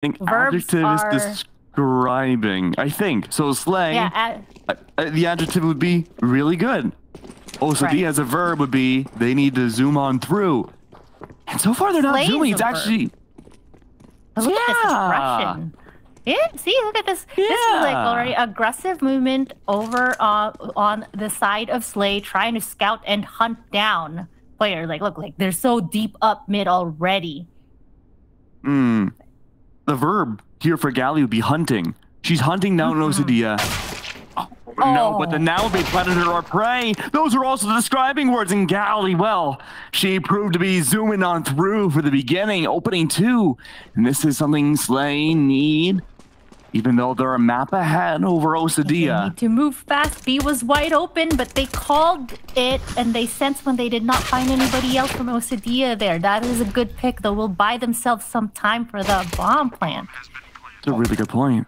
think Verbs adjective are... is describing. I think so. Slay. Yeah, The adjective would be really good. OSADIA right. as a verb would be they need to zoom on through. And so far they're not Slay zooming. is It's a actually. But look at this Yeah. aggression. Yeah, see, look at this. This is like already aggressive movement over on the side of Slay, trying to scout and hunt down players. Like, look, like they're so deep up mid already. The verb here for Galley would be hunting. She's hunting down OSADIA. No, but the now would be predator or prey. Those are also the describing words in Galley. Well, she proved to be zooming on through for the beginning, opening 2. And this is something Slay need. Even though they're a map ahead over OSADIA. They need to move fast. B was wide open, but they called it, and they sensed when they did not find anybody else from OSADIA there. That is a good pick, though. Will buy themselves some time for the bomb plant. It's a really good point.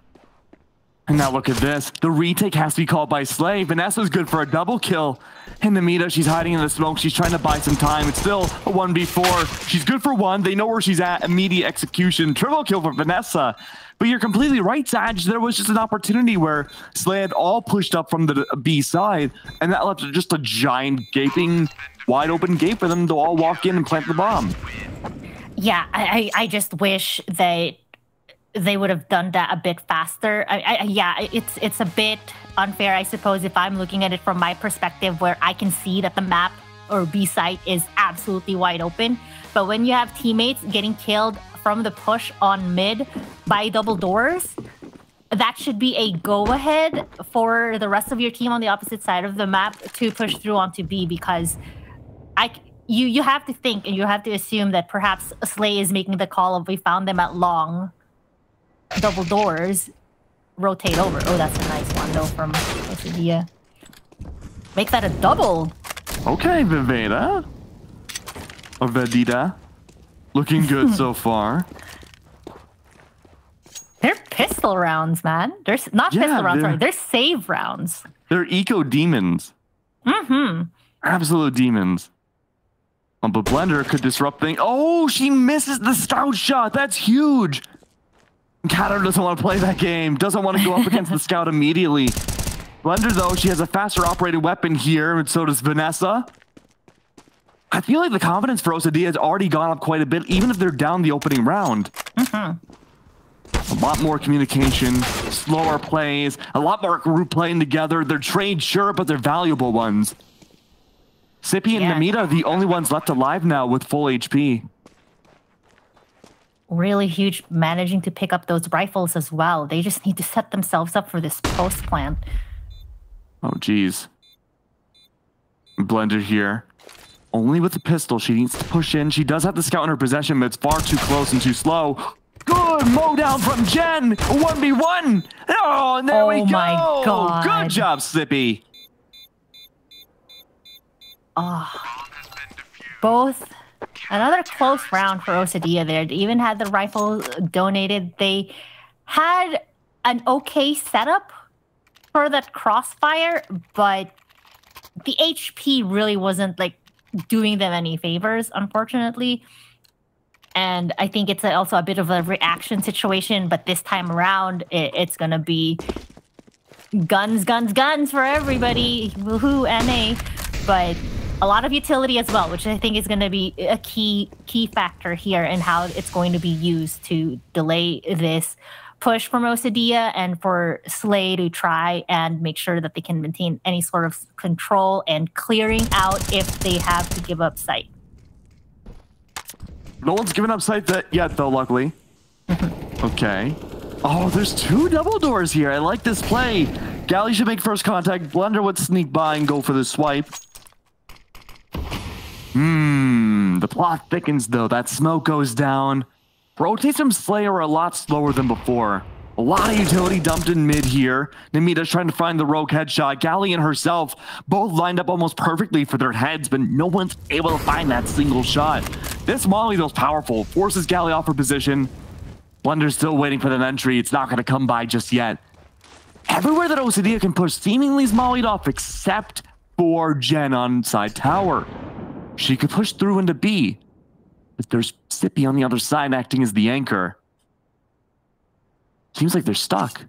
And now look at this. The retake has to be called by Slay. Vanessa's good for a double kill. And Namita, she's hiding in the smoke. She's trying to buy some time. It's still a 1v4. She's good for 1. They know where she's at. Immediate execution. Triple kill for Vanessa. But you're completely right, Saj. There was just an opportunity where Slay had all pushed up from the B side, and that left just a giant, gaping, wide open gate for them to all walk in and plant the bomb. Yeah, I just wish they would have done that a bit faster. Yeah, it's a bit unfair, I suppose, if I'm looking at it from my perspective, where I can see that the map or B site is absolutely wide open. But when you have teammates getting killed from the push on mid by double doors, that should be a go-ahead for the rest of your team on the opposite side of the map to push through onto B, because you have to think and you have to assume that perhaps Slay is making the call of we found them at long, double doors, rotate over. Oh, that's a nice one though from OSADIA. Make that a double. Okay, Viveda. Or Vedita. Looking good so far. They're pistol rounds, man. They're not pistol rounds, sorry. They're save rounds. They're eco demons. Absolute demons. But Blender could disrupt things. Oh, she misses the scout shot. That's huge. Kato doesn't want to play that game. Doesn't want to go up against the scout immediately. Blender, though, she has a faster operated weapon here, and so does Vanessa. I feel like the confidence for OSADIA has already gone up quite a bit, even if they're down the opening round. A lot more communication, slower plays, a lot more group playing together. They're trade sure, but they're valuable ones. Sippy and Namita are the only ones left alive now with full HP. Really huge, managing to pick up those rifles as well. They just need to set themselves up for this post plant. Oh, geez. Blender here. Only with the pistol. She needs to push in. She does have the scout in her possession, but it's far too close and too slow. Good mow down from Jen. 1v1. Oh, and there we go. My God. Good job, Sippy. Both. Another close round for OSADIA there. They even had the rifle donated. They had an okay setup for that crossfire, but the HP really wasn't like doing them any favors, unfortunately. And I think it's also a bit of a reaction situation, but this time around, it's going to be guns, guns, guns for everybody. Woohoo, NA. But a lot of utility as well, which I think is going to be a key factor here in how it's going to be used to delay this push from OSADIA and for Slay to try and make sure that they can maintain any sort of control and clearing out if they have to give up sight. No one's given up sight yet, though, luckily. Okay. Oh, there's 2 double doors here. I like this play. Galley should make first contact. Blender would sneak by and go for the swipe. The plot thickens, though. That smoke goes down. Rotates from Slayer a lot slower than before. A lot of utility dumped in mid here. Namita's trying to find the rogue headshot. Galley and herself both lined up almost perfectly for their heads, but no one's able to find that single shot. This Molly, though, is powerful. Forces Galley off her position. Blender's still waiting for that entry. It's not going to come by just yet. Everywhere that OSADIA can push seemingly is mollied off except for Jen on side tower. She could push through into B, but there's Sippy on the other side acting as the anchor. seems like they're stuck.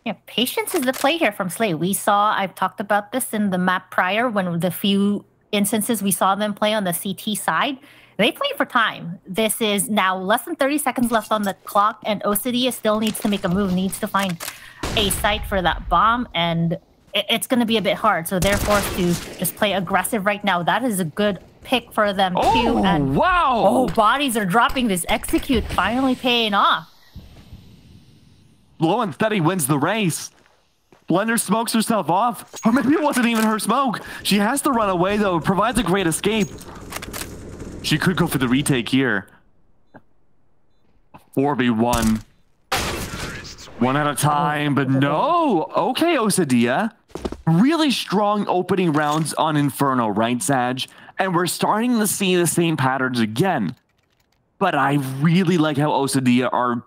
Yeah, patience is the play here from Slay. I've talked about this in the map prior when the few instances we saw them play on the CT side. They play for time. This is now less than 30 seconds left on the clock, and OSADIA still needs to make a move, needs to find a site for that bomb, and it's going to be a bit hard. So they're forced to just play aggressive right now. That is a good pick for them, too. And, wow! Oh, bodies are dropping. This execute finally paying off. Low and steady wins the race. Blender smokes herself off. Or maybe it wasn't even her smoke. She has to run away, though. It provides a great escape. She could go for the retake here. 4v1. One at a time, but no. Okay, OSADIA. Really strong opening rounds on Inferno, right, Sag? And we're starting to see the same patterns again. But I really like how OSADIA are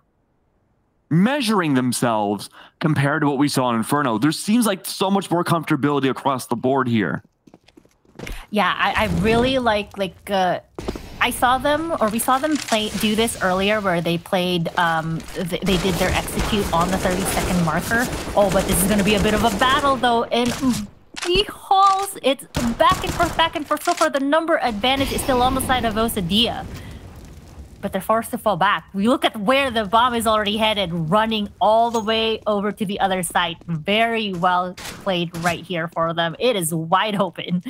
measuring themselves compared to what we saw in Inferno. There seems like so much more comfortability across the board here. Yeah, I really like I saw them, or we saw them do this earlier where they played, they did their execute on the 30-second marker. Oh, but this is going to be a bit of a battle, though. And behold, it's back and forth. So far, the number advantage is still on the side of OSADIA. But they're forced to fall back. We look at where the bomb is already headed, running all the way over to the other side. Very well played right here for them. It is wide open.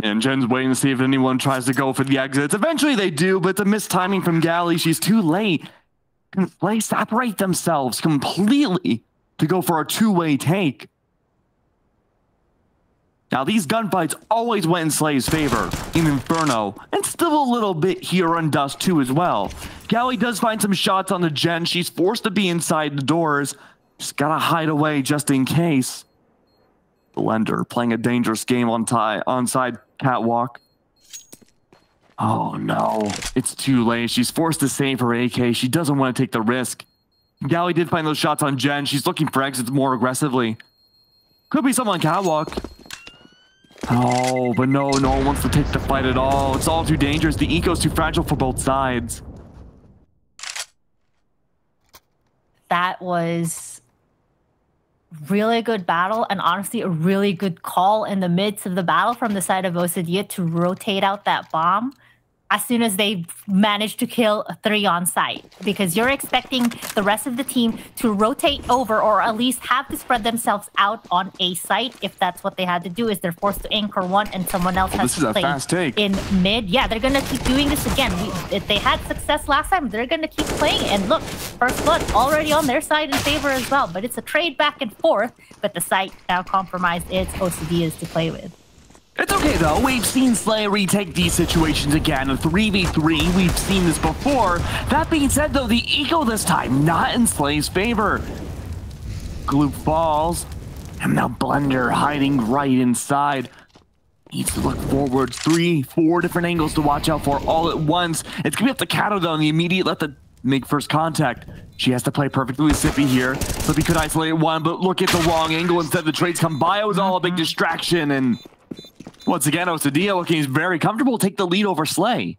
And Jen's waiting to see if anyone tries to go for the exits. Eventually they do, but it's a missed timing from Galley. She's too late. They separate themselves completely to go for a two-way take. Now, these gunfights always went in Slay's favor in Inferno, and still a little bit here on Dust2 as well. Galley does find some shots on the Jen. She's forced to be inside the doors. Just gotta hide away just in case. Blender playing a dangerous game onside catwalk. Oh no, it's too late. She's forced to save her AK. She doesn't want to take the risk. Galley did find those shots on Jen. She's looking for exits more aggressively. Could be someone on catwalk. Oh, but no one wants to take the fight at all. It's all too dangerous. The eco's too fragile for both sides. That was really good battle, and honestly a really good call in the midst of the battle from the side of OSADIA to rotate out that bomb as soon as they managed to kill 3 on site, because you're expecting the rest of the team to rotate over, or at least have to spread themselves out on a site. If that's what they had to do, is they're forced to anchor one and someone else has to play in mid. Yeah, they're gonna keep doing this again. If they had success last time, they're gonna keep playing. And look, first blood already on their side in favor as well, but it's a trade back and forth. But the site now compromised. It's OSADIA's to play with. It's okay, though. We've seen Slay retake these situations again. A 3v3, we've seen this before. That being said, though, the eco this time, not in Slay's favor. Gloop falls. And now Blender hiding right inside. Needs to look forwards. 3, 4 different angles to watch out for all at once. It's going to be up to Kato, though, in the immediate let to make first contact. She has to play perfectly with Sippy here. Sippy could isolate one, but look at the wrong angle. Instead, the trades come by. It was all a big distraction, and once again, OSADIA looking very comfortable, take the lead over Slay.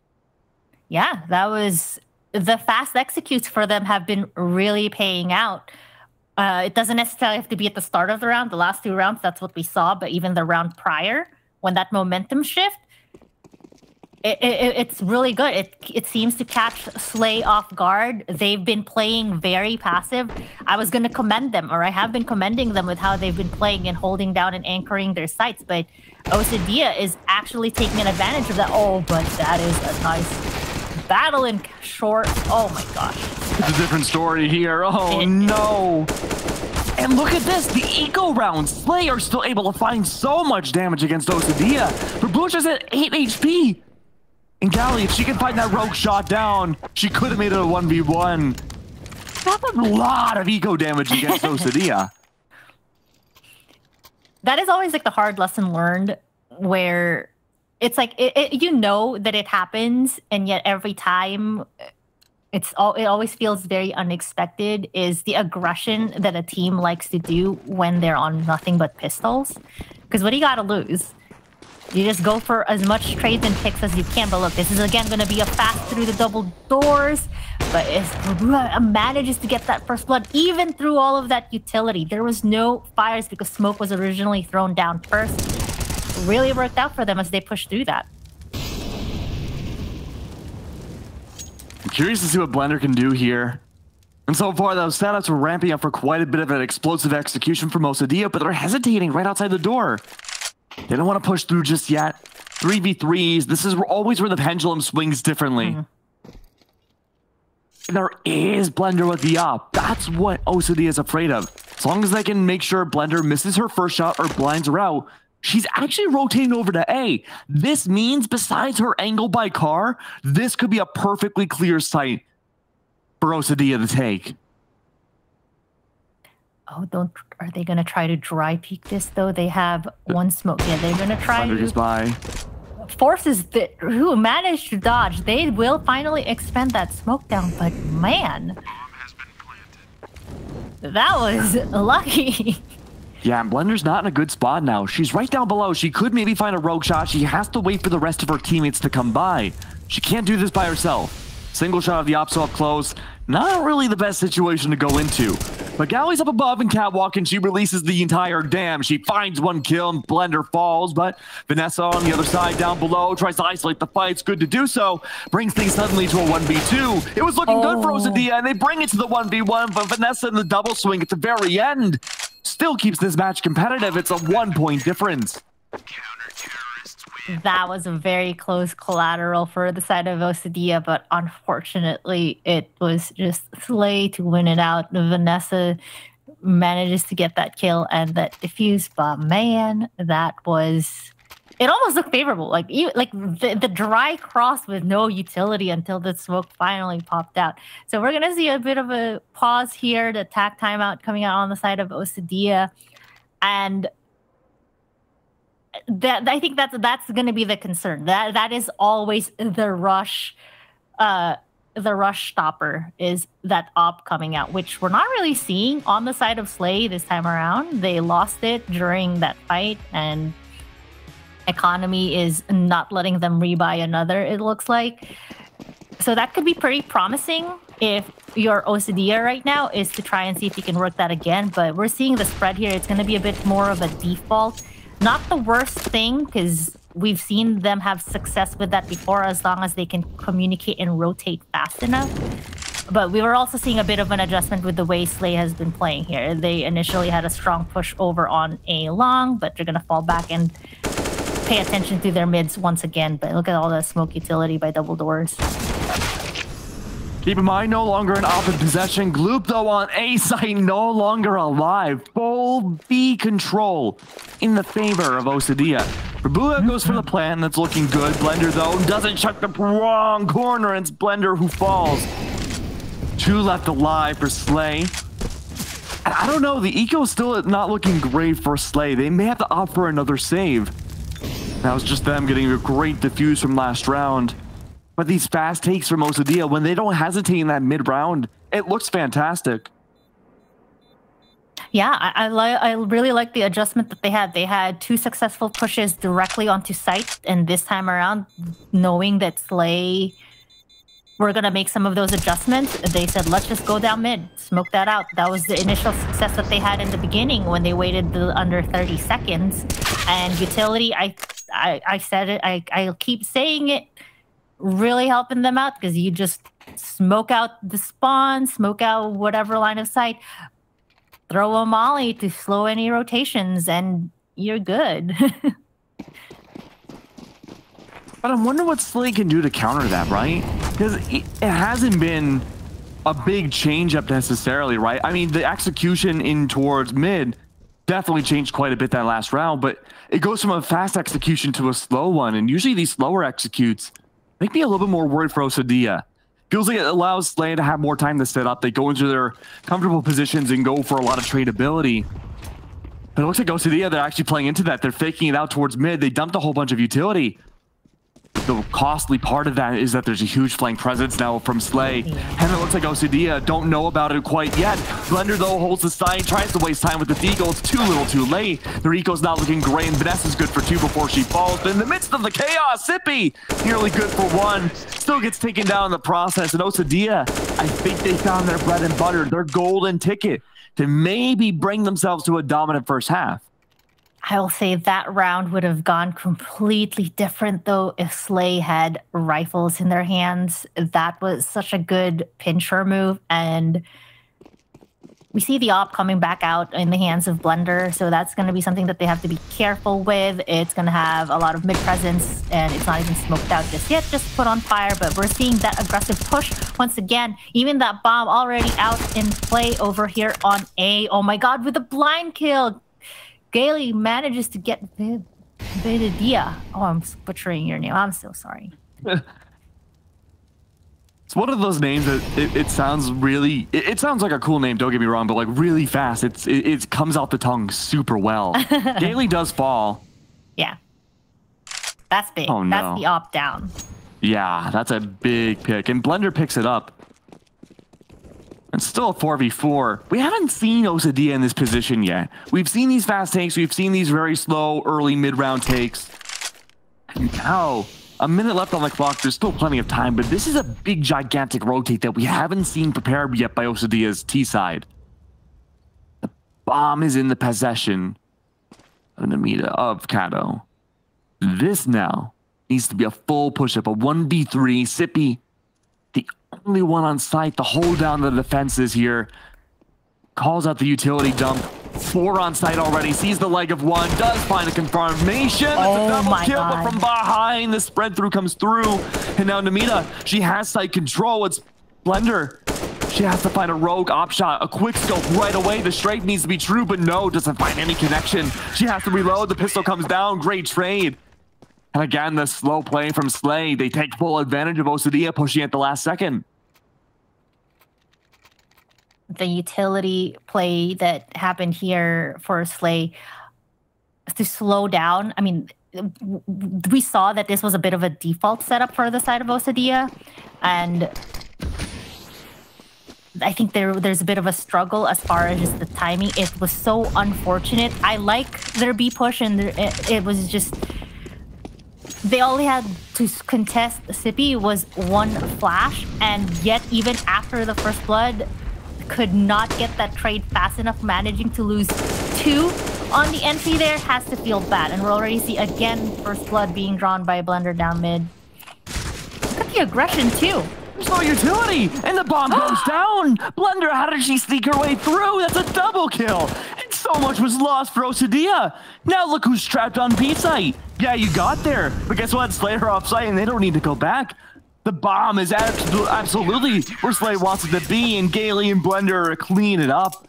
Yeah, that was the fast executes for them have been really paying out. It doesn't necessarily have to be at the start of the round. The last 2 rounds, that's what we saw. But even the round prior, when that momentum shift, it's really good. It seems to catch Slay off guard. They've been playing very passive. I was going to commend them, or I have been commending them with how they've been playing and holding down and anchoring their sites. But OSADIA is actually taking an advantage of that. Oh, but that is a nice battle in short. Oh my gosh. It's a different story here. Oh no. And look at this, the eco round. Slay are still able to find so much damage against OSADIA. But Bluch is at 8 HP. And Galley, if she can find that rogue shot down, she could have made it a 1v1. That's a lot of eco damage against OSADIA. That is always like the hard lesson learned, where it's like you know that it happens, and yet every time it always feels very unexpected. Is the aggression that a team likes to do when they're on nothing but pistols? Because what do you got to lose? You just go for as much trades and picks as you can. But look, this is again going to be a fast through the double doors. But if manages to get that first blood, even through all of that utility, there was no fires because smoke was originally thrown down first. It really worked out for them as they pushed through that. I'm curious to see what Blender can do here. And so far, those setups were ramping up for quite a bit of an explosive execution from OSADÍA, but they're hesitating right outside the door. They don't want to push through just yet. 3v3s, this is always where the pendulum swings differently. And there is Blender with the op. That's what OSADÍA is afraid of. As long as they can make sure Blender misses her first shot or blinds her out, she's actually rotating over to A. This means, besides her angle by car, this could be a perfectly clear sight for OSADÍA to take. Oh, are they going to try to dry peek this, though? They have one smoke. Yeah, they're going to try to... by. Forces who managed to dodge. They will finally expend that smoke down, but man, that was lucky. Yeah, and Blender's not in a good spot now. She's right down below. She could maybe find a rogue shot. She has to wait for the rest of her teammates to come by. She can't do this by herself. Single shot of the op so up close. Not really the best situation to go into. But Galley's up above and catwalk, and she releases the entire dam. She finds one kill, and Blender falls, but Vanessa on the other side down below tries to isolate the fight. It's good to do so. Brings things suddenly to a 1v2. It was looking good for OSADÍA, and they bring it to the 1v1, but Vanessa in the double swing at the very end still keeps this match competitive. It's a 1-point difference. That was a very close collateral for the side of OSADÍA, but unfortunately, it was just Slay to win it out. Vanessa manages to get that kill and that defuse, but man, that was... It almost looked favorable. Like the dry cross with no utility until the smoke finally popped out. So we're going to see a bit of a pause here, the attack timeout coming out on the side of OSADÍA. And... I think that's going to be the concern. That is always the rush stopper is that op coming out, which we're not really seeing on the side of Slay this time around. They lost it during that fight, and economy is not letting them rebuy another, it looks like. So that could be pretty promising if your OSADÍA right now is to try and see if you can work that again. But we're seeing the spread here. It's going to be a bit more of a default. Not the worst thing, because we've seen them have success with that before as long as they can communicate and rotate fast enough. But we were also seeing a bit of an adjustment with the way Slay has been playing here. They initially had a strong push over on A long, but they're going to fall back and pay attention to their mids once again. But look at all the smoke utility by double doors. Keep in mind, no longer an op in possession. Gloop, though, on A site, no longer alive. Full B control in the favor of OSADÍA. Rabua goes for the plan. That's looking good. Blender, though, doesn't shut the wrong corner. It's Blender who falls. 2 left alive for Slay. And I don't know. The eco's still not looking great for Slay. They may have to opt for another save. That was just them getting a great defuse from last round. But these fast takes from OSADÍA, when they don't hesitate in that mid-round, it looks fantastic. Yeah, I really like the adjustment that they had. They had 2 successful pushes directly onto site, and this time around, knowing that Slay were going to make some of those adjustments, they said, let's just go down mid, smoke that out. That was the initial success that they had in the beginning when they waited the under 30 seconds. And utility, I said it, I'll keep saying it, really helping them out, because you just smoke out the spawn, smoke out whatever line of sight, throw a molly to slow any rotations, and you're good. But I'm wondering what Slay can do to counter that, right? Because it hasn't been a big change up necessarily, right? I mean, the execution in towards mid definitely changed quite a bit that last round, but it goes from a fast execution to a slow one, and usually these slower executes make me a little bit more worried for OSADÍA. Feels like it allows Slay to have more time to set up. They go into their comfortable positions and go for a lot of tradability. But it looks like OSADÍA, they're actually playing into that. They're faking it out towards mid. They dumped a whole bunch of utility. the costly part of that is that there's a huge flank presence now from Slay. And it looks like OSADIA don't know about it quite yet. Blender, though, holds the side, tries to waste time with the Deagle. It's too little too late. Their eco's not looking great, and Vanessa's good for 2 before she falls. But in the midst of the chaos, Sippy, nearly good for 1. Still gets taken down in the process. And OSADIA, I think they found their bread and butter, their golden ticket to maybe bring themselves to a dominant first half. I will say that round would have gone completely different, though, if Slay had rifles in their hands. That was such a good pincher move, and we see the op coming back out in the hands of Blender, so that's going to be something that they have to be careful with. It's going to have a lot of mid-presence, and it's not even smoked out just yet, just put on fire, but we're seeing that aggressive push once again. Even that bomb already out in play over here on A. Oh my god, with a blind kill! Gailey manages to get Vidadia. Oh, I'm butchering your name. I'm so sorry. It's one of those names that it sounds really... It sounds like a cool name, don't get me wrong, but like really fast. It comes out the tongue super well. Gailey does fall. Yeah. That's big. Oh, no. That's the op down. Yeah, that's a big pick. And Blender picks it up. It's still a 4v4. We haven't seen OSADIA in this position yet. We've seen these fast takes. We've seen these very slow, early, mid-round takes. And now, a minute left on the clock. There's still plenty of time, but this is a big, gigantic rotate that we haven't seen prepared yet by OSADIA's T side. The bomb is in the possession of Namita, of Kato. This now needs to be a full push-up, a 1v3. Sippy, the only one on site to hold down the defenses here. Calls out the utility dump. 4 on site already. Sees the leg of 1. Does find a confirmation. It's a double kill, but from behind, the spread through comes through. And now Namita, she has site control. It's Blender. She has to find a rogue op shot. A quick scope right away. The strike needs to be true, but no, doesn't find any connection. She has to reload. The pistol comes down. Great trade. And again, the slow play from Slay. They take full advantage of OSADIA pushing at the last second. The utility play that happened here for Slay to slow down. I mean, we saw that this was a bit of a default setup for the side of OSADIA, and I think there's a bit of a struggle as far as just the timing. It was so unfortunate. I like their B push, and it was just... They only had to contest Sippy was 1 flash, and yet even after the first blood, could not get that trade fast enough, managing to lose 2 on the entry there. Has to feel bad, and we'll already see again first blood being drawn by Blender down mid. Look at the aggression too. There's no utility, and the bomb goes down. Blender, how did she sneak her way through? That's a double kill. And so much was lost for OSADIA. Now look who's trapped on B site. Yeah, you got there, but guess what? Slayer off site, and they don't need to go back. The bomb is absolutely where Slay wants it to be, and Gailey and Blender clean it up.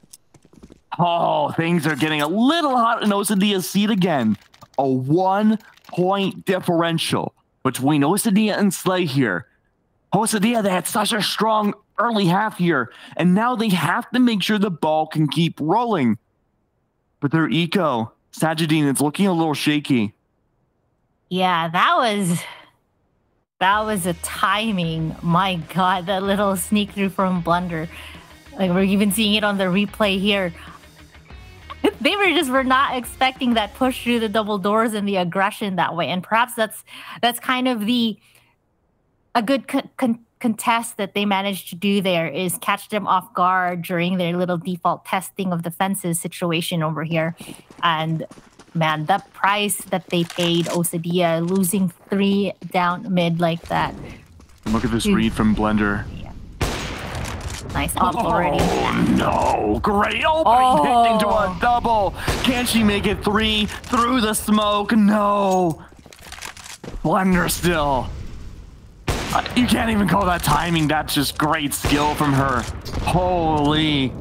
Oh, things are getting a little hot in OSADIA's seat again. A 1-point differential between OSADIA and Slay here. OSADIA, they had such a strong early half here, and now they have to make sure the ball can keep rolling. But their eco, Sajidine, it's looking a little shaky. Yeah, that was a timing. My god, that little sneak through from Blender. Like, we're even seeing it on the replay here. They were not expecting that push through the double doors and the aggression that way. And perhaps that's kind of a good contest that they managed to do there, is catch them off guard during their little default testing of the fences situation over here. And man, the price that they paid OSADIA, losing 3 down mid like that. Look at this read from Blender. Yeah. Nice op already. Oh no, great opening picked into a double. Can she make it 3 through the smoke? No. Blender still. You can't even call that timing. That's just great skill from her. Holy.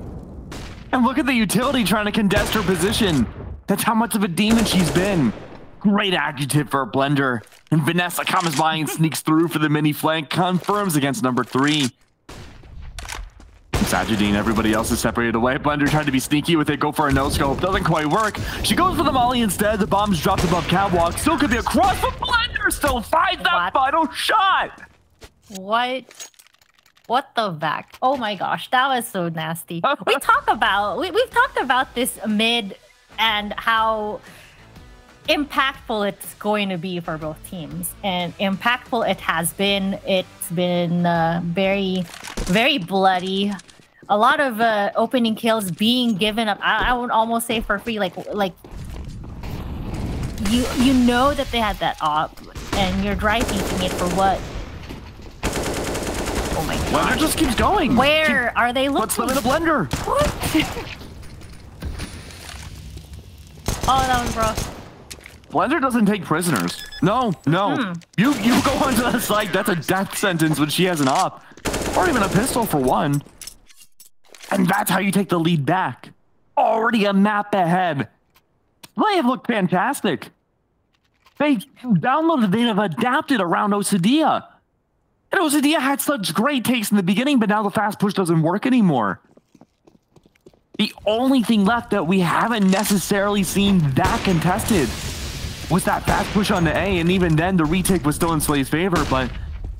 And look at the utility trying to contest her position. That's how much of a demon she's been. Great adjective for Blender. And Vanessa comes by and sneaks through for the mini flank. Confirms against number 3. Sajidine, everybody else is separated away. Blender tried to be sneaky with it, go for a no-scope. Doesn't quite work. She goes for the molly instead. The bomb's dropped above catwalk. Still could be a cross, but Blender Blender still finds that final shot. What the back? Oh my gosh, that was so nasty. We've talked about this mid and how impactful it's going to be for both teams, and impactful it has been. It's been very, very bloody. A lot of opening kills being given up. I would almost say for free. Like you know that they had that op, and you're dry thinking it for what? Oh my god! Blender just keeps going. Where are they looking? What's the Blender? What? Oh, that was rough. Blender doesn't take prisoners. No. You go onto the site. That's a death sentence when she has an op, or even a pistol for one. And that's how you take the lead back. Already a map ahead. They have looked fantastic. They downloaded, they have adapted around OSADÍA. And OSADÍA had such great taste in the beginning, but now the fast push doesn't work anymore. The only thing left that we haven't necessarily seen that contested was that fast push on the A, and even then the retake was still in Slay's favor, but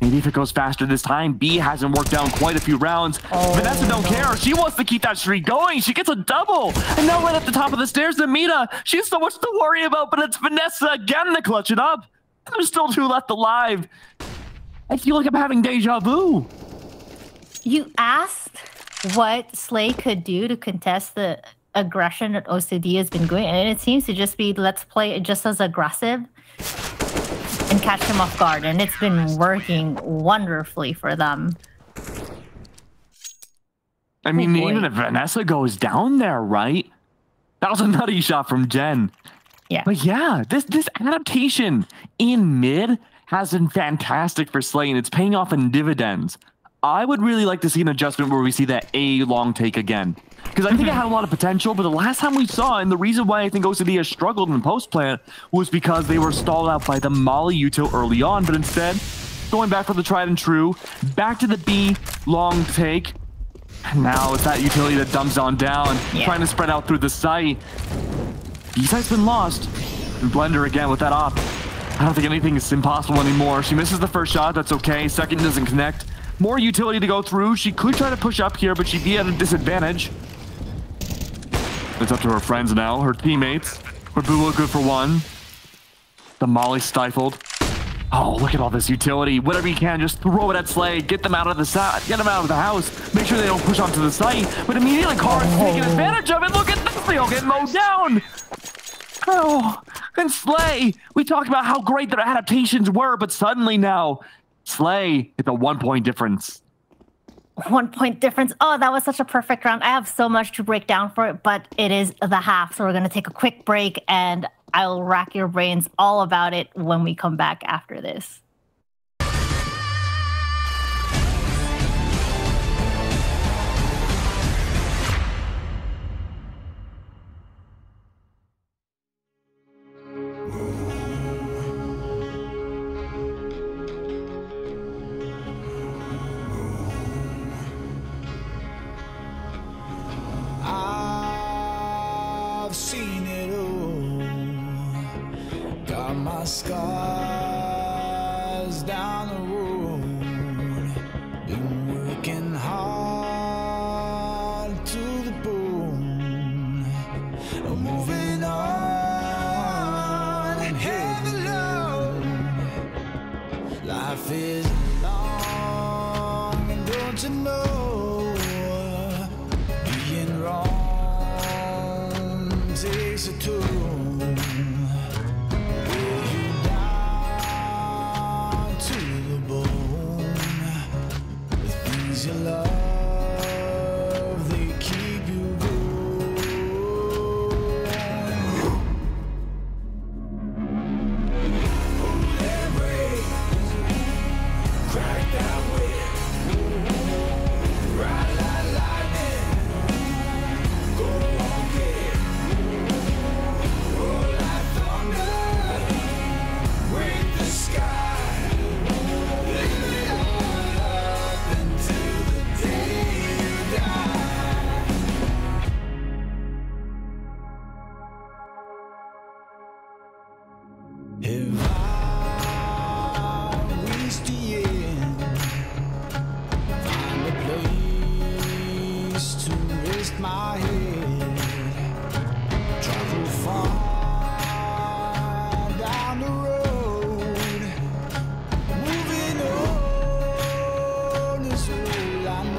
maybe if it goes faster this time. B hasn't worked down quite a few rounds. Vanessa don't care. She wants to keep that streak going. She gets a double. And now right at the top of the stairs, Amita. She has so much to worry about, but it's Vanessa again to clutch it up. There's still 2 left alive. I feel like I'm having deja vu. You asked what Slay could do to contest the aggression that OSADÍA has been doing, and it seems to just be, let's play it just as aggressive and catch them off guard, and it's been working wonderfully for them. I mean, even if Vanessa goes down there, right? That was a nutty shot from Jen. Yeah. But yeah, this adaptation in mid has been fantastic for Slay, and it's paying off in dividends. I would really like to see an adjustment where we see that A long take again, because I think it had a lot of potential, but the last time we saw, and the reason why I think OSADÍA struggled in post-plant was because they were stalled out by the Molly util early on, but instead, going back for the tried and true, back to the B long take. Now it's that utility that dumps on down, trying to spread out through the site. B-site's been lost. And Blender again with that op. I don't think anything is impossible anymore. She misses the first shot, that's okay. Second doesn't connect. More utility to go through. She could try to push up here, but she'd be at a disadvantage. It's up to her friends now, her teammates. Rabula good for one. The Molly stifled. Oh, look at all this utility. Whatever you can, just throw it at Slay. Get them out of the get them out of the house. Make sure they don't push onto the site. But immediately, Car's taking advantage of it. Look at this. They all get mowed down. Oh, and Slay. We talked about how great their adaptations were, but suddenly now, Slay, it's a 1 point difference. 1 point difference. Oh, that was such a perfect round. I have so much to break down for it, but it is the half, so we're going to take a quick break, and I'll rack your brains all about it when we come back after this. I've seen it all, got my scars down the road, been working hard to the bone, I'm moving on, heaven alone, life is long, and don't you know, being wrong takes a toll. Will you die? place to rest my head. Travel far down the road, moving on is all I know.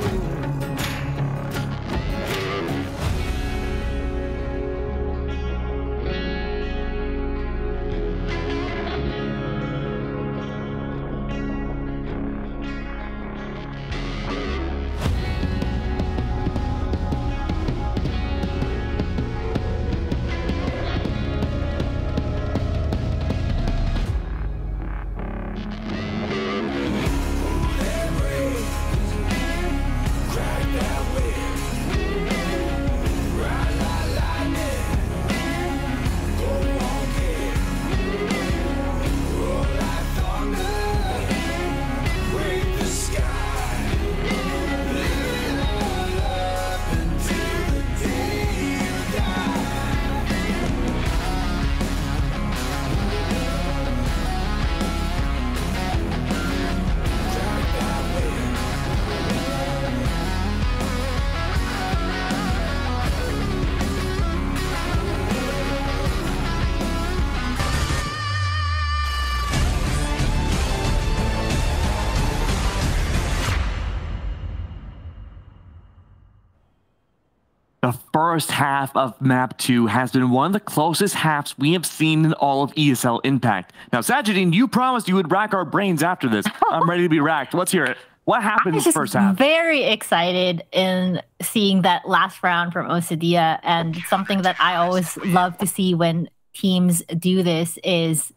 The first half of Map 2 has been one of the closest halves we have seen in all of ESL Impact. Now, Sajidine, you promised you would rack our brains after this. I'm ready to be racked. Let's hear it. What happened in the first half? Very excited in seeing that last round from OSADÍA, and something that I always love to see when teams do this is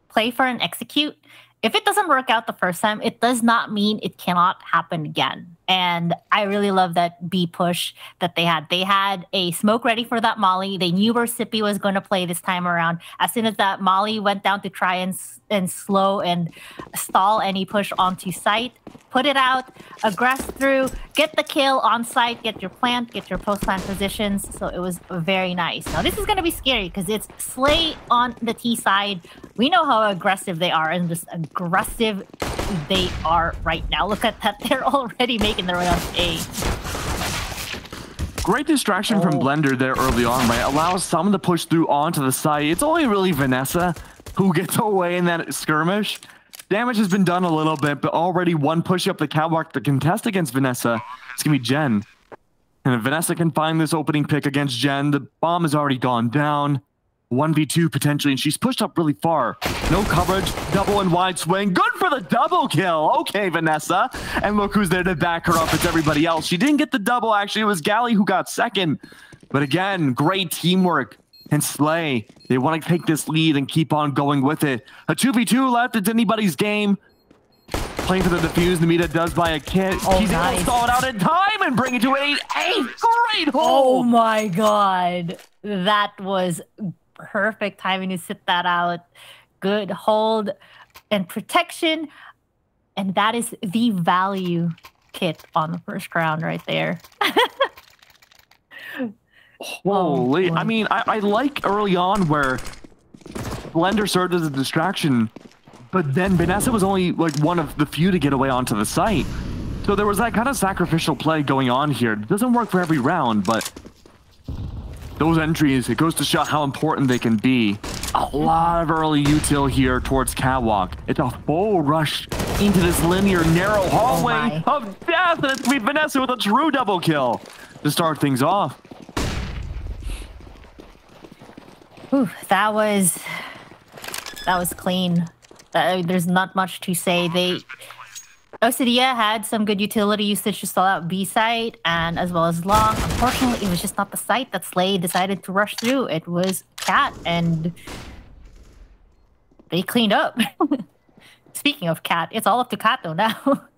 play for and execute. If it doesn't work out the first time, it does not mean it cannot happen again. And I really love that B push that they had. They had a smoke ready for that molly. They knew where Sippy was going to play this time around. As soon as that molly went down to try and slow and stall any push onto site, put it out, aggress through, get the kill on site, get your plant, get your post-plant positions. So it was very nice. Now this is going to be scary because it's Slay on the T side. We know how aggressive they are, and just aggressive they are right now. Look at that. They're already making their way on A. Great distraction from Blender there early on, right? Allows someone to push through onto the site. It's only really Vanessa who gets away in that skirmish. Damage has been done a little bit, but already one push up the catwalk to contest against Vanessa. It's going to be Jen. And if Vanessa can find this opening pick against Jen, the bomb has already gone down. 1v2 potentially, and she's pushed up really far. No coverage, double and wide swing. Good for the double kill. Okay, Vanessa. And look who's there to back her up. It's everybody else. She didn't get the double, actually. It was Gally who got second. But again, great teamwork. And Slay, they want to take this lead and keep on going with it. A 2v2 left. It's anybody's game. Playing for the defuse. Namita does buy a kit. He's able to stall it out in time and bring it to an 8-8. Great hold. Oh my god. That was perfect timing to sit that out. Good hold and protection. And that is the value kit on the first round right there. Holy. I mean, I like early on where Blender served as a distraction, but then Vanessa was only like one of the few to get away onto the site. So there was that kind of sacrificial play going on here. It doesn't work for every round, but those entries, it goes to show how important they can be. A lot of early util here towards catwalk. It's a full rush into this linear, narrow hallway of death, and it's going to be Vanessa with a true double kill to start things off. Ooh, that was clean. There's not much to say. OSADÍA had some good utility usage to stall out B site and as well as long. Unfortunately, it was just not the site that Slay decided to rush through. It was Cat, and they cleaned up. Speaking of Cat, it's all up to Cat though now.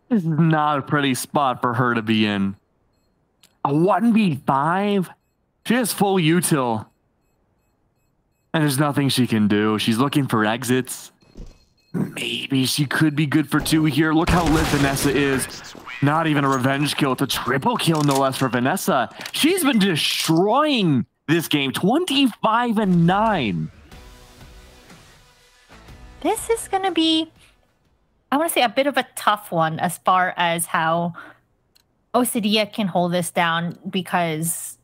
This is not a pretty spot for her to be in. A 1v5? She has full util. And there's nothing she can do. She's looking for exits. Maybe she could be good for 2 here. Look how lit Vanessa is. Not even a revenge kill. It's a triple kill, no less, for Vanessa. She's been destroying this game. 25-9. This is going to be I want to say a bit of a tough one as far as how OSADIA can hold this down, because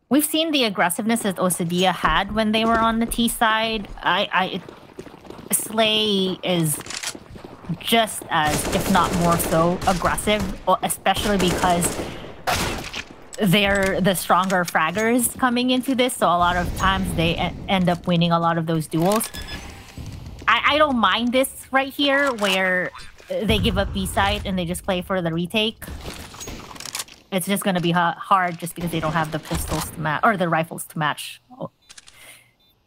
we've seen the aggressiveness that OSADIA had when they were on the T side. Slay is just as, if not more so, aggressive, especially because they're the stronger fraggers coming into this, so a lot of times they end up winning a lot of those duels. I don't mind this right here, where they give up B-side and they just play for the retake. It's just going to be hard just because they don't have the pistols to match, or the rifles to match.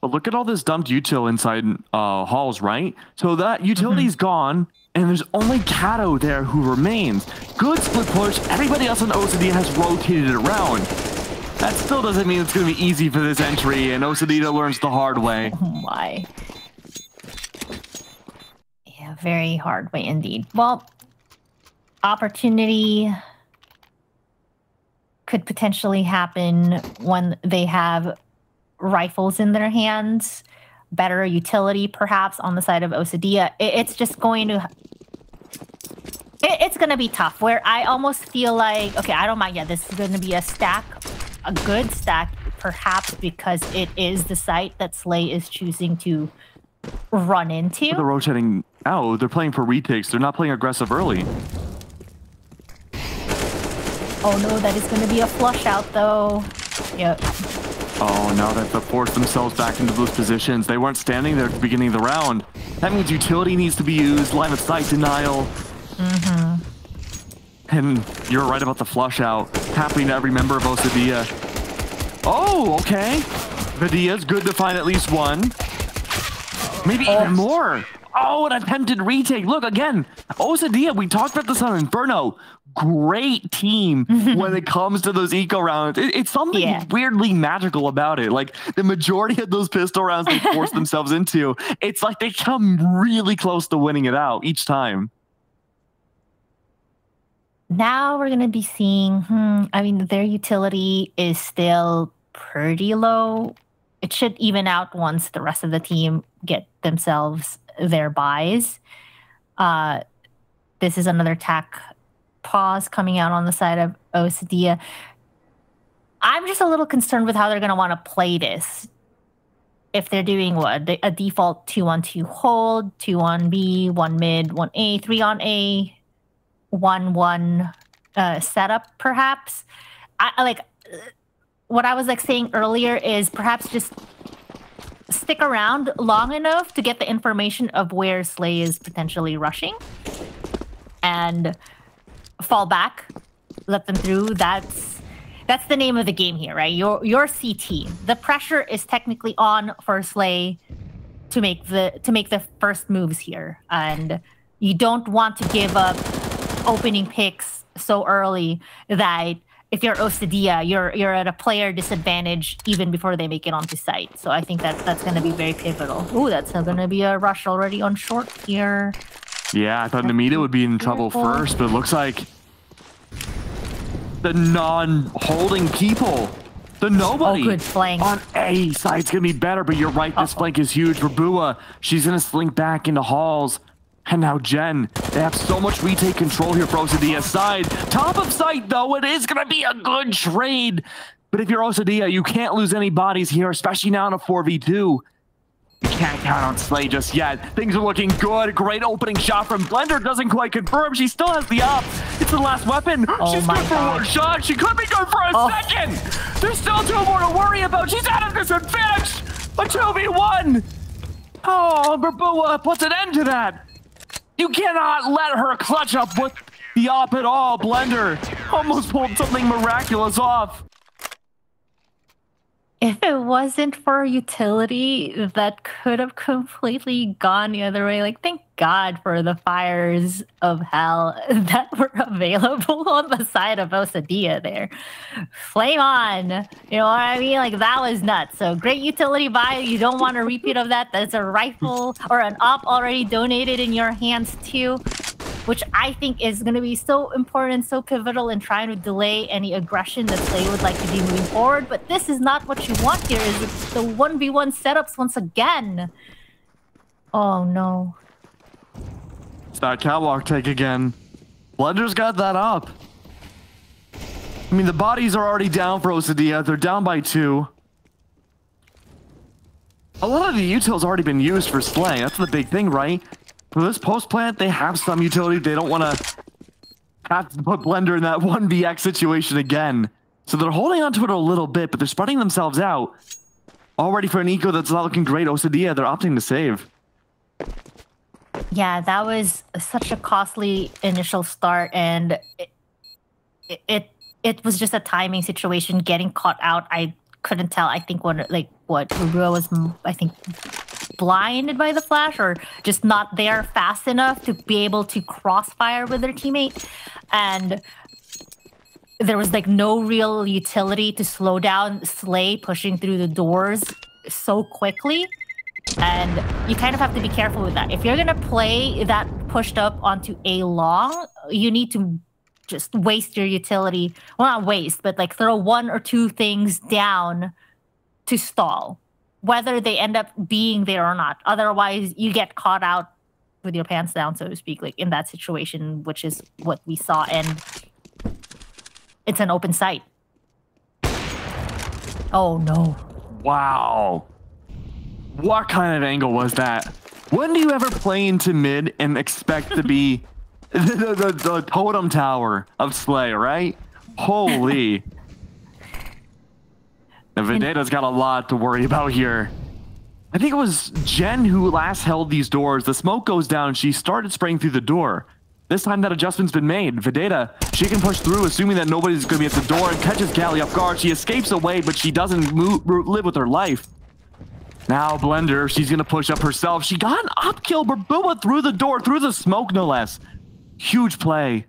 But look at all this dumped util inside halls, right? So that utility's gone, and there's only Kato there who remains. Good split push. Everybody else on OSADIA has rotated around. That still doesn't mean it's going to be easy for this entry, and OSADIA learns the hard way. Oh my. Yeah, very hard way indeed. Well, opportunity could potentially happen when they have rifles in their hands, better utility perhaps on the side of OSADIA. It's just going to... It's going to be tough, where I almost feel like, okay, I don't mind, yeah, this is going to be a stack, a good stack, perhaps because it is the site that Slay is choosing to run into. They're rotating out. They're playing for retakes. They're not playing aggressive early. Oh no, that is going to be a flush out though. Yep. Oh, now they have to force themselves back into those positions. They weren't standing there at the beginning of the round. That means utility needs to be used, line of sight denial. And you're right about the flush out. Happening to every member of OSADIA. Oh, okay. Vidia's good to find at least one. Maybe even more. Oh, an attempted retake. Look, again, OSADIA, we talked about this on Inferno. Great team when it comes to those eco rounds. It's something weirdly magical about it. Like, the majority of those pistol rounds they force themselves into, it's like they come really close to winning it out each time. Now we're going to be seeing, I mean, their utility is still pretty low. It should even out once the rest of the team get themselves their buys. This is another tack pause coming out on the side of OSADIA. I'm just a little concerned with how they're going to want to play this. If they're doing what? A default 2-on-2 hold, 2-on-B, 1 mid, 1 A, 3 on A, 1-1 setup, perhaps. I like what I was like saying earlier is perhaps just stick around long enough to get the information of where Slay is potentially rushing and fall back, let them through. That's the name of the game here, right? Your CT. The pressure is technically on for Slay to make the first moves here, and you don't want to give up opening picks so early that if you're OSADIA, you're at a player disadvantage even before they make it onto site. So I think that's going to be very pivotal. Ooh, that's going to be a rush already on short here. Yeah, I thought Namita would be in trouble first, but it looks like the non-holding people, the nobody good flank on A side's going to be better, but you're right, this flank is huge for Bua. She's going to slink back into halls. And now Jen, they have so much retake control here for OSADIA's side. Top of site, though, it is going to be a good trade. But if you're OSADIA, you can't lose any bodies here, especially now in a 4v2. You can't count on Slay just yet. Things are looking good. Great opening shot from Blender. Doesn't quite confirm. She still has the op. It's the last weapon. She's good for one shot. She could be good for a second. There's still 2 more to worry about. She's at a disadvantage. A 2v1. Oh, Bua puts an end to that. You cannot let her clutch up with the op at all. Blender almost pulled something miraculous off. If it wasn't for utility, that could have completely gone the other way. Like, thank God for the fires of hell that were available on the side of OSADIA there. Flame on. You know what I mean? Like, that was nuts. So great utility buy. You don't want a repeat of that. That's a rifle or an op already donated in your hands too, which I think is going to be so important, so pivotal in trying to delay any aggression that Slay would like to be moving forward. But this is not what you want here, is the 1v1 setups once again. Oh, no. that catwalk take again. Blender's got that up. I mean, the bodies are already down for OSADIA. They're down by 2. A lot of the util's already been used for Slay. That's the big thing, right? For this post plant, they have some utility. They don't want to have to put Blender in that 1vx situation again. So they're holding on to it a little bit, but they're spreading themselves out. Already for an eco that's not looking great, OSADIA, they're opting to save. Yeah, that was such a costly initial start, and it was just a timing situation. Getting caught out, I couldn't tell. I think what Rua was, I think, blinded by the flash or just not there fast enough to be able to crossfire with their teammate, and there was like no real utility to slow down Slay pushing through the doors so quickly. And you kind of have to be careful with that. If you're gonna play that pushed up onto A long, you need to just waste your utility. Well, not waste, but like throw 1 or 2 things down to stall, whether they end up being there or not. Otherwise, you get caught out with your pants down, so to speak, like in that situation, which is what we saw. And it's an open site. Oh no. Wow. What kind of angle was that? When do you ever play into mid and expect to be the totem tower of Slay, right? Holy. And Vendetta's got a lot to worry about here. I think it was Jen who last held these doors. The smoke goes down. She started spraying through the door. This time that adjustment's been made. Vendetta, she can push through, assuming that nobody's going to be at the door, and catches Callie off guard. She escapes away, but she doesn't live with her life. Now Blender, she's going to push up herself. She got an up kill, Barbua through the door, through the smoke, no less. Huge play.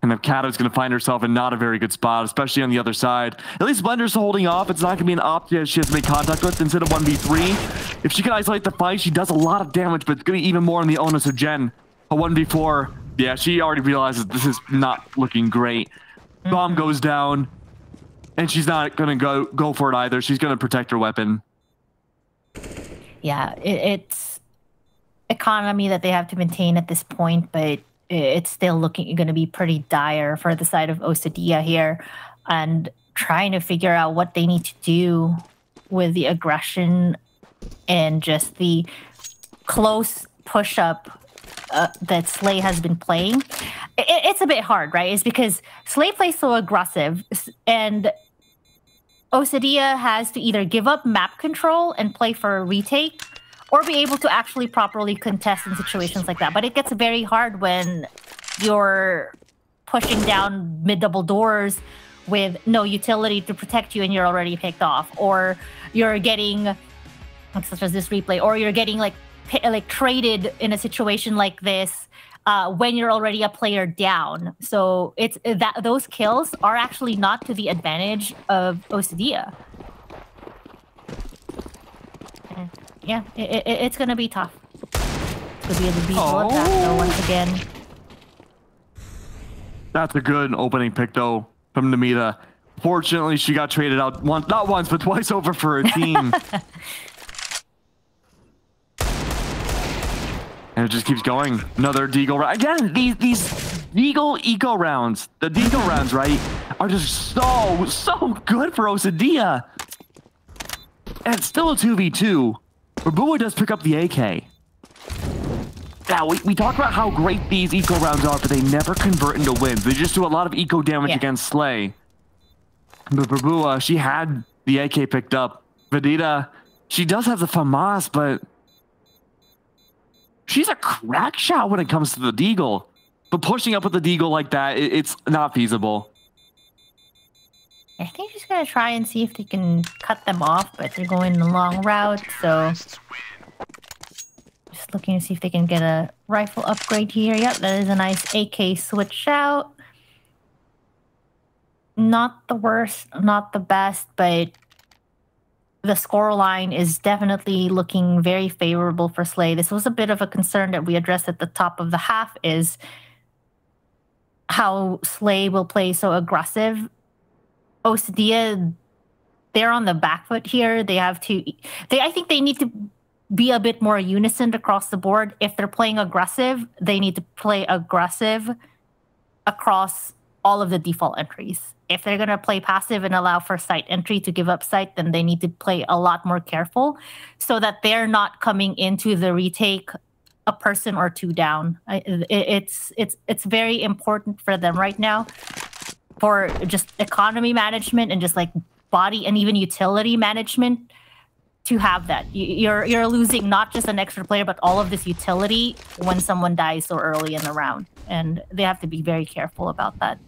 And if Kato's going to find herself in not a very good spot, especially on the other side. At least Blender's holding off. It's not going to be an op she has to make contact with instead of 1v3. If she can isolate the fight, she does a lot of damage, but it's going to be even more on the onus of Jen. A 1v4. Yeah, she already realizes this is not looking great. Bomb goes down. And she's not going to go for it either. She's going to protect her weapon. Yeah, it's economy that they have to maintain at this point, but it's still going to be pretty dire for the side of OSADIA here, and trying to figure out what they need to do with the aggression and just the close push-up that Slay has been playing. It's a bit hard, right? It's because Slay plays so aggressive, and OSADIA has to either give up map control and play for a retake, or be able to actually properly contest in situations like that. But it gets very hard when you're pushing down mid-double doors with no utility to protect you and you're already picked off, or you're getting, such as this replay, or you're getting like traded in a situation like this when you're already a player down. So it's that those kills are actually not to the advantage of OSADIA. Yeah, it's gonna be tough. It's gonna be a beat of that though, once again. That's a good opening pick though from Namita. Fortunately, she got traded out not once but twice over for her team. And it just keeps going. Another Deagle round. Again, these Deagle eco rounds, the Deagle rounds, right, are just so good for OSADIA. And it's still a 2v2. Barbua does pick up the AK. Now, we talked about how great these eco rounds are, but they never convert into wins. They just do a lot of eco damage against Slay. But Barbua, she had the AK picked up. Vendetta, she does have the FAMAS, but she's a crack shot when it comes to the Deagle. But pushing up with the Deagle like that, it's not feasible. I think she's going to try and see if they can cut them off, but they're going the long route, so just looking to see if they can get a rifle upgrade here. Yep, that is a nice AK switch out. Not the worst, not the best, but the scoreline is definitely looking very favorable for Slay. This was a bit of a concern that we addressed at the top of the half, is how Slay will play so aggressive. OSADIA, they're on the back foot here. They have to. I think they need to be a bit more unison across the board. If they're playing aggressive, they need to play aggressive across all of the default entries. If they're going to play passive and allow for site entry to give up site, then they need to play a lot more careful so that they're not coming into the retake a person or two down. It's very important for them right now for just economy management and just like body and even utility management to have that. You're losing not just an extra player, but all of this utility when someone dies so early in the round. And they have to be very careful about that.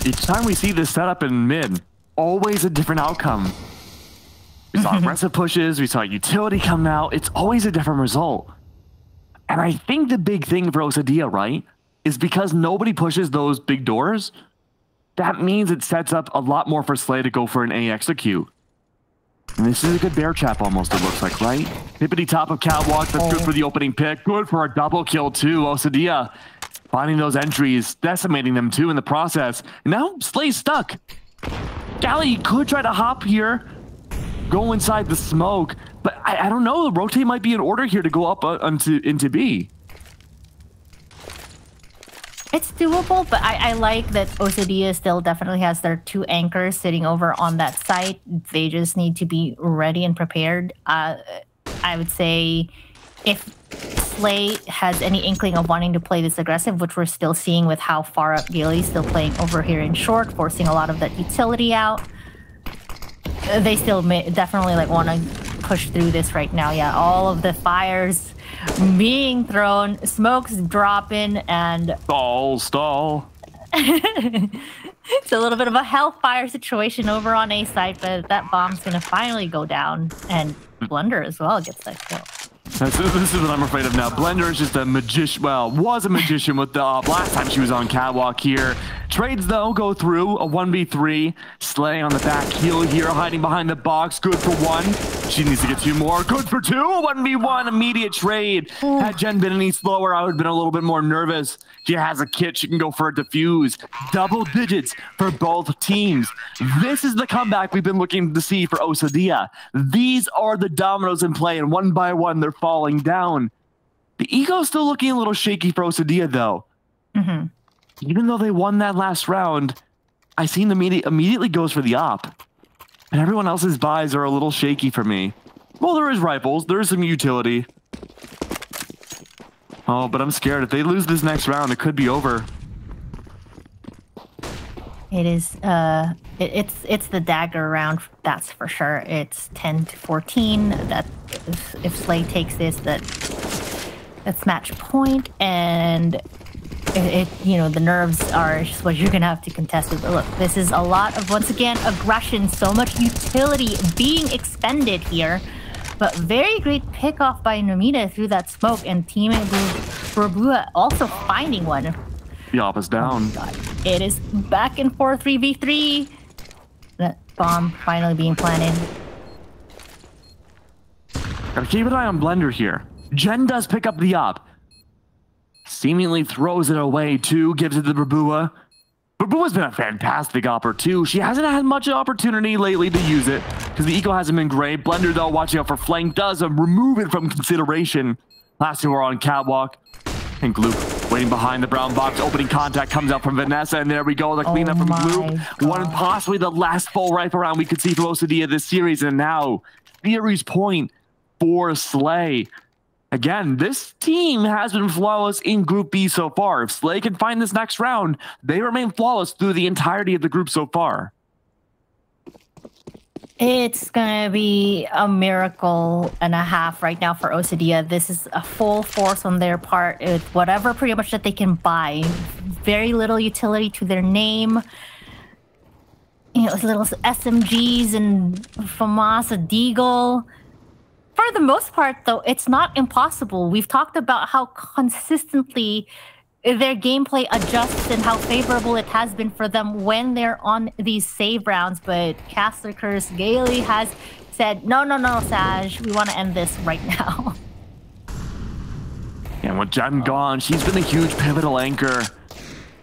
Each time we see this setup in mid, always a different outcome. We saw aggressive pushes, we saw utility come out, it's always a different result. And I think the big thing for OSADÍA, right, is because nobody pushes those big doors, that means it sets up a lot more for Slay to go for an A execute. And this is a good bear trap almost, it looks like, right? Hippity top of catwalk, that's good for the opening pick. Good for a double kill too. OSADÍA finding those entries, decimating them too in the process. And now Slay's stuck. Galley could try to hop here, go inside the smoke, but I don't know, the rotate might be in order here to go up into B. It's doable, but I like that OSADÍA still definitely has their two anchors sitting over on that site. They just need to be ready and prepared. I would say if Slay has any inkling of wanting to play this aggressive, which we're still seeing with how far up Gilly's still playing over here in short, forcing a lot of that utility out, they still definitely like want to push through this right now. Yeah, all of the fires being thrown, smoke's dropping, and stall. It's a little bit of a hellfire situation over on A side, but that bomb's gonna finally go down, and Blender as well gets that kill. This is what I'm afraid of now. Blender is just a magician. Well, was a magician with the last time she was on catwalk here. Trades though go through a 1v3. Slay on the back heel here, hiding behind the box. Good for one. She needs to get two more. Good for two. 1v1 immediate trade. Had Jen been any slower, I would have been a little bit more nervous. She has a kit. She can go for a defuse. Double digits for both teams. This is the comeback we've been looking to see for OSADÍA. These are the dominoes in play, and one by one, they're falling down. The ego's still looking a little shaky for OSADÍA, though. Even though they won that last round, I seen them immediately goes for the op. And everyone else's buys are a little shaky for me. Well, there is rifles. There is some utility. Oh, but I'm scared. If they lose this next round, it could be over. It is, it's the dagger round, that's for sure. It's 10-14. That if Slay takes this, that's match point, and you know, the nerves are just what you're gonna have to contest with. But look, this is a lot of, once again, aggression, so much utility being expended here. But very great pickoff by Nomita through that smoke, and teammate Brabua also finding one. The op is down. Oh God. It is back and forth 3v3. That bomb finally being planted. Gotta keep an eye on Blender here. Jen does pick up the op. Seemingly throws it away too, gives it to Brabua. Brabua's been a fantastic opper too. She hasn't had much opportunity lately to use it because the eco hasn't been great. Blender though, watching out for flank, does remove it from consideration. Last two are on catwalk. And Gloop waiting behind the brown box. Opening contact comes out from Vanessa, and there we go. The cleanup from Gloop. One possibly the last full rifle round we could see from OSADÍA this series, and now series point for Slay. Again, this team has been flawless in Group B so far. If Slay can find this next round, they remain flawless through the entirety of the group so far. It's going to be a miracle and a half right now for OSADÍA. This is a full force on their part. It's whatever pretty much that they can buy. Very little utility to their name. You know, little SMGs and FAMAS, Deagle. For the most part, though, it's not impossible. We've talked about how consistently their gameplay adjusts and how favorable it has been for them when they're on these save rounds. But Caster Curse Gailey has said, no, Saj, we want to end this right now. And with Jen gone, she's been a huge pivotal anchor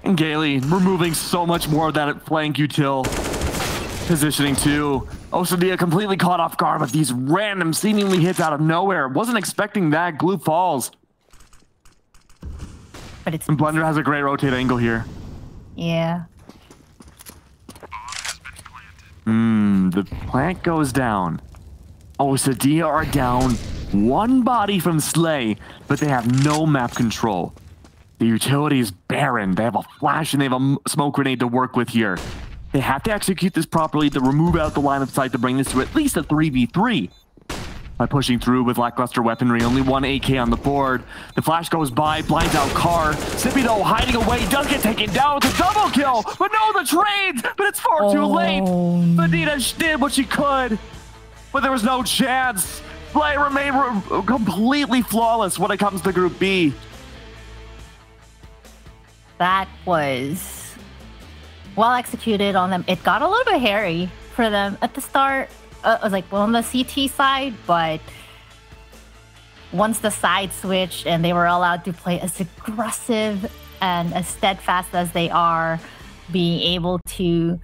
And Gailey removing so much more of that flank util positioning too. OSADÍA completely caught off guard with these random seemingly hits out of nowhere. Wasn't expecting that. Glue falls. But it's... And Blender has a great rotate angle here. Yeah. The plant goes down. OSADÍA are down one body from Slay, but they have no map control. The utility is barren. They have a flash and they have a smoke grenade to work with here. They have to execute this properly to remove out the line of sight to bring this to at least a 3v3. By pushing through with lackluster weaponry, only one AK on the board. The flash goes by, blinds out Car. Sipido hiding away, does get taken down with a double kill, but no, the trades, but it's far too late. Vanita did what she could, but there was no chance. Play remained completely flawless when it comes to Group B. That was well executed on them. It got a little bit hairy for them at the start. It was like on the CT side, but once the side switched and they were allowed to play as aggressive and as steadfast as they are, being able to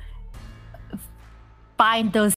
find those